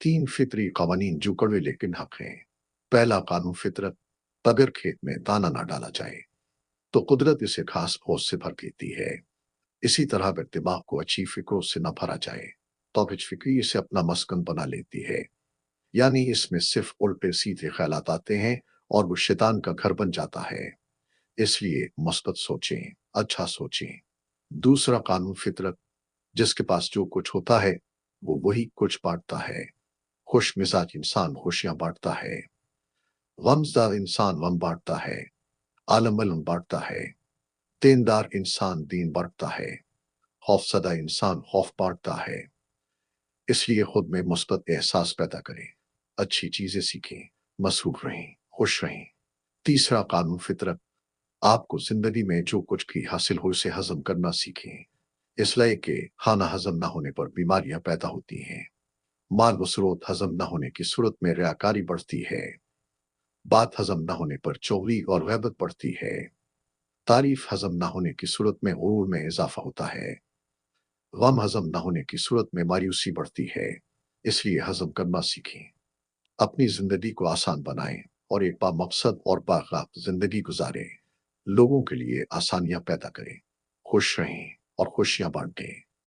तीन फितरी कवानीन जो कड़वे लेकिन हक हैं। पहला कानून फितरत, अगर खेत में दाना ना डाला जाए तो कुदरत इसे घास फूस से भर देती है। इसी तरह अगर दिमाग को अच्छी फिक्रों से न भरा जाए तो फिर फिक्री इसे अपना मस्कन बना लेती है। यानी इसमें सिर्फ उल्टे सीधे ख्यालात आते हैं और वो शैतान का घर बन जाता है। इसलिए मस्बत सोचें, अच्छा सोचें। दूसरा कानून फितरत, जिसके पास जो कुछ होता है वो वही कुछ बांटता है। खुश मिजाज इंसान खुशियां बांटता है, गमजदार इंसान गम बांटता है, आलम अलम बांटता है, दीनदार इंसान दीन बांटता है, खौफसदा इंसान खौफ बांटता है। इसलिए खुद में मुस्बत एहसास पैदा करें, अच्छी चीजें सीखें, मसरूफ रहें, खुश रहें। तीसरा कानून फितरत, आपको जिंदगी में जो कुछ भी हासिल हो उसे हजम करना सीखें। इसलिए कि खाना हजम ना होने पर बीमारियां पैदा होती हैं। माल व स्रोत हजम न होने की सूरत में रियाकारी बढ़ती है। बात हजम न होने पर चोरी और गैबत बढ़ती है। तारीफ हजम न होने की सूरत में गुरूर में इजाफा होता है। गम हजम न होने की सूरत में मायूसी बढ़ती है। इसलिए हजम करना सीखें, अपनी जिंदगी को आसान बनाएं और एक बामकसद और बाकाब जिंदगी गुजारें। लोगों के लिए आसानियां पैदा करें, खुश रहें और खुशियां बांटें।